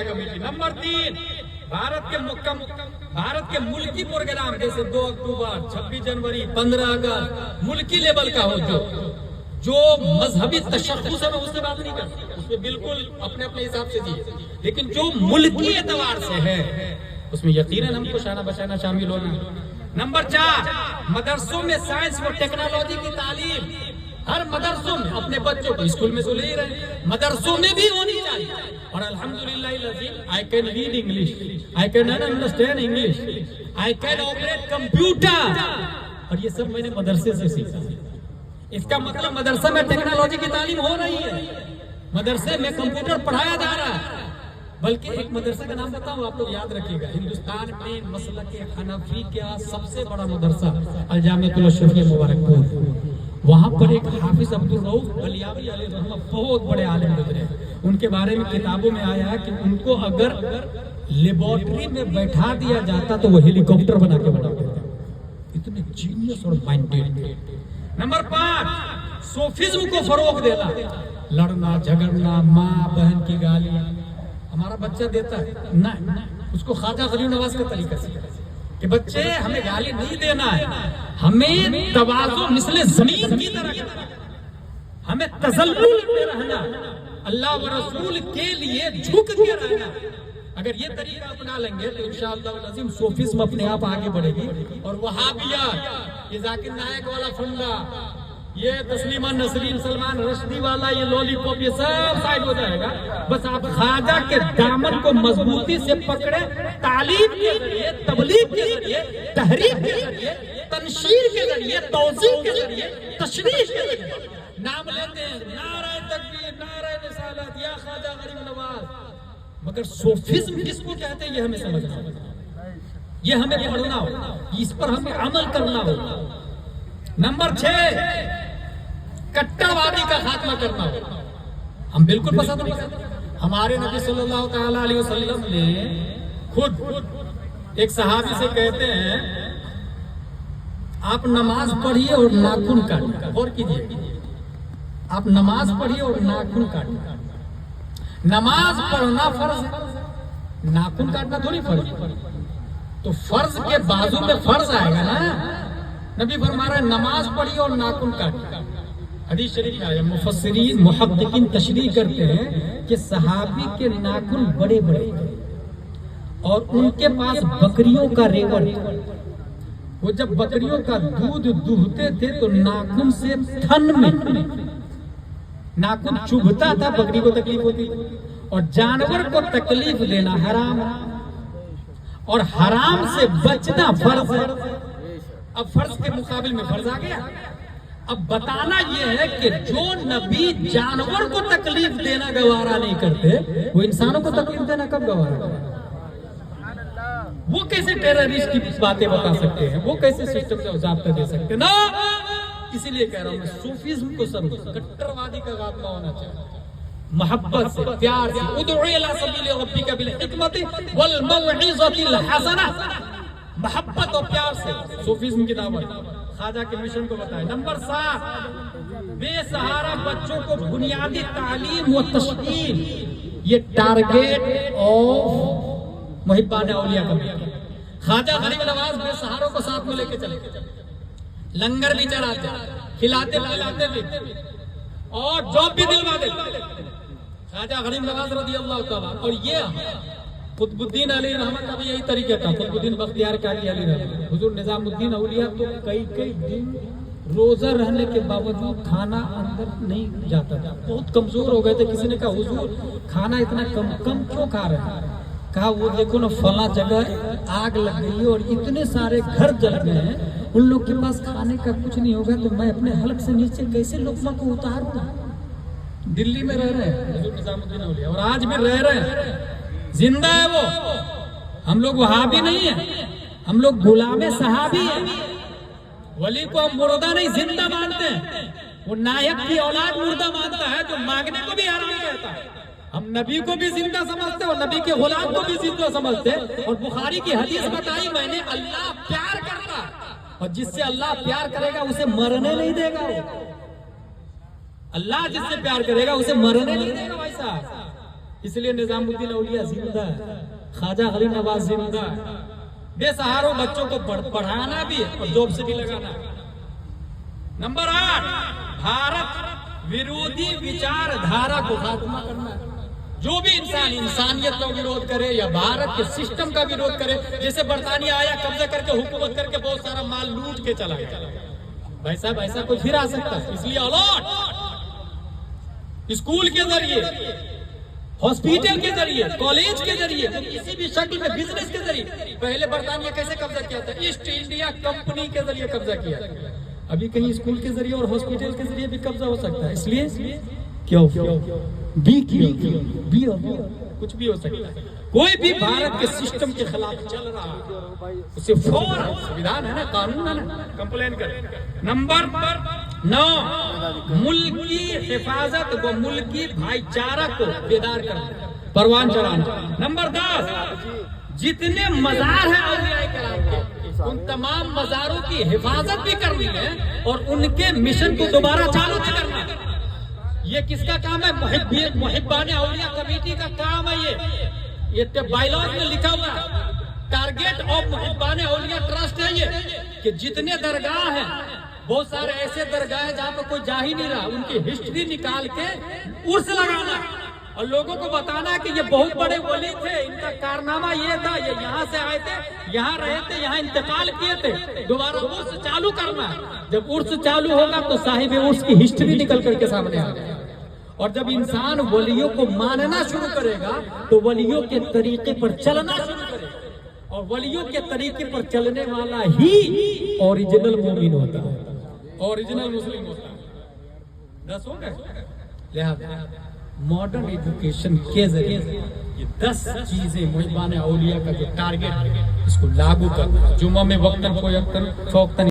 اولیاء committee. Number 3، Bharat کے ملکی پروگرام جیسے 2 اکتوبر، 26 جنوری، 15 اگست ملکی لیول کا ہو، جو مذہبی تشخص ہے میں اس سے بات نہیں کرتا، اس میں بالکل اپنے حساب سے دیے، لیکن جو ملکی اعتبار سے ہے اس میں یقیناً ہم کو شانہ بشانہ شامل ہونا۔ نمبر 4، مدرسوں میں سائنس و ٹیکنالوجی کی تعلیم ہر مدرسوں میں، اپنے بچوں کو اسکول میں تو لے رہے ہیں، مدرسوں میں بھی ہونی چاہیے۔ اور الحمدللہ I can read English, I can understand English, I can operate computer، اور یہ سب میں نے مدرسے سے سیکھا۔ اس کا مطلب مدرسہ میں ٹیکنالوجی کی تعلیم ہو رہی ہے، مدرسے میں کمپیوٹر پڑھایا جا رہا ہے۔ بلکہ ایک مدرسہ کا نام بتاؤں، آپ لوگ یاد رکھیے گا، ہندوستان میں مسلک حنفی کا سب سے بڑا مدرسہ الجامعۃ الاشرفیہ مبارک پور، وہاں پر ایک حافظ عبدالرؤف بلیاوی علیہ رحمہ بہت بڑے عالم گزرے، ان کے بارے میں کتابوں میں آیا ہے کہ ان کو اگر لیبارٹری میں بیٹھا دیا جاتا تو وہ ہیلی کاپٹر بنا کے بنا دیتے، اتنے جینیس اور مائنڈیڈ۔ نمبر 5، صوفیزم کو فروغ دینا، لڑنا جھگڑنا، ماں بہن کی گالیاں ہمارا بچہ دیتا ہے نہ، اس کو خواجہ غریب نواز کا طریقہ سے کہ بچے ہمیں گالی نہیں دینا ہے، ہمیں تواضع مثل زمین کی طرح، ہمیں تذلل میں رہنا، اللہ و رسول کے لیے جھک کے رہنا۔ اگر یہ طریقہ اپنا لیں گے تو انشاءاللہ العظیم صوفیزم اپنے آپ آگے بڑھے گی، اور وہابیت، یہ ذاکر نائک والا فنڈا، یہ تسلیمہ نسرین، سلمان رشدی والا یہ لولی پاپ، یہ سب سائڈ ہو جائے گا۔ بس آپ خواجہ کے دامن کو مضبوطی سے پکڑے، تعلیم کے ذریعے، تبلیغ کے ذریعے، تحریک کے ذریعے، تنشیر کے ذریعے، توضیح کے ذریعے، تشریح کے ذریعے نام لیتے ہیں، نعرہ تکبیر، نعرہ رسالت، یا خواجہ غریب نواز، مگر صوفیزم کس کو کہتے ہیں یہ ہمیں سمجھنا ہوگا، یہ ہمیں پڑھنا ہوگا، اس پر ہمیں عمل کرنا ہوگا۔ نمبر 6، کٹر وادی کا خاتمہ کرنا ہوگا۔ ہم بالکل پسند نہیں کرتے، ہمارے نبی صلی اللہ تعالی علیہ وسلم نے خود ایک صحابی سے کہتے ہیں آپ نماز پڑھیے اور ناخن کاٹیے، غور کیجیے، آپ نماز پڑھیے اور ناخن کاٹیے۔ نماز پڑھنا فرض ہے، ناخن کاٹنا تھوڑی فرض ہے، تو فرض کے بازو میں فرض آئے گا نا۔ نبی فرما رہا ہے نماز پڑھی اور ناخن کاٹی۔ حدیث شریف ہے، مفسرین محققین تشریح کرتے ہیں کہ صحابی کے ناخن بڑے بڑے اور ان کے پاس بکریوں کا ریوڑ، وہ جب بکریوں کا دودھ دہتے تھے تو ناخن سے تھن میں ناخن چبھتا تھا، بکری کو تکلیف ہوتی، اور جانور کو تکلیف دینا حرام اور حرام سے بچنا فرض ہے۔ اب فرض کے مقابل میں فرض آ گیا۔ اب بتانا یہ ہے کہ جو نبی جانور کو تکلیف دینا گوارا نہیں کرتے، وہ انسانوں کو تکلیف دینا کب گوارا کرتے؟ وہ کیسے ٹیررسٹ کی باتیں بتا سکتے ہیں، وہ کیسے سسٹم سے ضابطہ دے سکتے ہیں؟ نا، اسی لیے کہہ رہا ہوں میں صوفیزم کو سمجھو، کٹروادی کا خاتمہ ہونا چاہیے، محبت سے، پیار سے، ادعو الی سبیل ربک بالحکمت والموعظۃ الحسنہ، محبت اور پیار سے صوفیزم کی دعوت، خواجہ کے مشن کو بتائیں۔ نمبر 7، بے سہارا بچوں کو بنیادی تعلیم و تشکیل، یہ ٹارگیٹ آف محبان اولیاء کمیٹی۔ خواجہ غریب نواز بے سہاروں کو ساتھ میں لے کے چلے، لنگر بھی چڑھاتے، کھلاتے پلاتے بھی، اور جاب بھی دلوا دیتے خواجہ غریب نواز رضی اللہ تعالیٰ۔ اور یہ قطب الدین علیہ رحمہ کا بھی یہی طریقہ تھا، قطب الدین بختیار کاکی علیہ رحمہ، حضور نظام الدین اولیاء تو کئی دن روزہ رہنے کے باوجود کھانا اندر نہیں جاتا تھا، بہت کمزور ہو گئے تھے۔ کسی نے کہا حضور کھانا اتنا کم کیوں کھا رہے ہیں؟ کہا وہ دیکھو نا فلاں جگہ آگ لگ گئی اور اتنے سارے گھر جل گئے ہیں، ان لوگ کے پاس کھانے کا کچھ نہیں ہوگا، تو میں اپنے حلق سے نیچے کیسے لقمہ کو اتاروں؟ دلی میں رہ رہے ہیں حضور نظام الدین اولیاء، اور آج بھی رہ رہے ہیں، زندہ ہے وہ۔ ہم لوگ وہابی نہیں ہیں، ہم لوگ غلام صحابی ہیں۔ ولی کو ہم مردہ نہیں زندہ مانتے ہیں، وہ نائب کی اولاد مردہ مانتا ہے جو مانگنے کو بھی حرام کہتا ہے۔ ہم نبی کو بھی زندہ سمجھتے اور نبی کے غلام کو بھی زندہ سمجھتے، اور بخاری کی حدیث بتائی میں نے، اللہ پیار کرتا اور جس سے اللہ پیار کرے گا اسے مرنے نہیں دے گا، اللہ جس سے پیار کرے گا اسے مرنے نہیں دے گا۔ بھائی صاحب اس لیے نظام الدین اولیاء زندہ ہے، خواجہ غریب نواز زندہ ہے. بے سہاروں بچوں کو پڑھانا بھی ہے اور جاب سے بھی لگانا ہے. نمبر 8، بھارت ویرودھی وچار دھارا کو خاتمہ کرنا ہے. جو بھی انسان انسانیت کا ویرودھ کرے یا بھارت کے سسٹم کا ویرودھ کرے، جیسے برطانیہ آیا قبضہ کر کے حکومت کر کے بہت سارا مال لوٹ کے چلا گیا. بھائی صاحب ایسا کوئی پھر آ سکتا ہے؟ اس لیے الاٹ اسکول کے ذریعے، ہاسپٹل کے ذریعے، کالج کے ذریعے، کسی بھی شکل میں بزنس کے ذریعے. پہلے برطانیہ کیسے قبضہ کیا تھا؟ ایسٹ انڈیا کمپنی کے ذریعے قبضہ کیا تھا. ابھی کہیں اسکول کے ذریعے اور ہاسپٹل کے ذریعے بھی قبضہ ہو سکتا ہے. اس لیے کیوں کچھ بھی ہو سکتا ہے. کوئی بھی بھارت کے سسٹم کے خلاف چل رہا ہے اسے فوراً، سنویدھان ہے نا، قانون ہے نا، کمپلین کرے. نمبر 9، ملکی حفاظت و ملکی بھائی چارہ کو بیدار کرنا، پروان چڑھانا. نمبر 10، جتنے مزار ہیں اولیاء کرام کے، ان تمام مزاروں کی حفاظت بھی کرنی ہے اور ان کے مشن کو دوبارہ چالو کرنا ہے. یہ کس کا کام ہے؟ محبان اولیاء کمیٹی کا کام ہے. یہ بائی لاء میں لکھا ہوا ہے. ٹارگیٹ آف محبان اولیاء ٹرسٹ ہے یہ کہ جتنے درگاہ ہیں، بہت سارے ایسے درگاہ ہیں جہاں پہ کوئی جا ہی نہیں رہا، ان کی ہسٹری نکال کے عرس لگانا اور لوگوں کو بتانا کہ یہ بہت بڑے ولی تھے، ان کا کارنامہ یہ تھا، یہ یہاں سے آئے تھے، یہاں رہے تھے، یہاں انتقال کیے تھے. دوبارہ عرس چالو کرنا ہے. جب عرس چالو ہوگا تو صاحب عرس کی ہسٹری نکل کر کے سامنے آ جائے گی. اور جب انسان ولیوں کو ماننا شروع کرے گا تو ولیوں کے طریقے پر چلنا شروع کرے گا، اور ولیوں کے طریقے پر چلنے والا ہی اوریجنل مومن ہوتا ہے، اوریجنل مسلم ہوتا ہے. 10 ہو گئے. لہذا ماڈرن ایجوکیشن کے ذریعے یہ 10 چیزیں محبان اولیاء کا جو ٹارگیٹ ہے اس کو لاگو کرنا. جمعہ میں وقتاً فوقتاً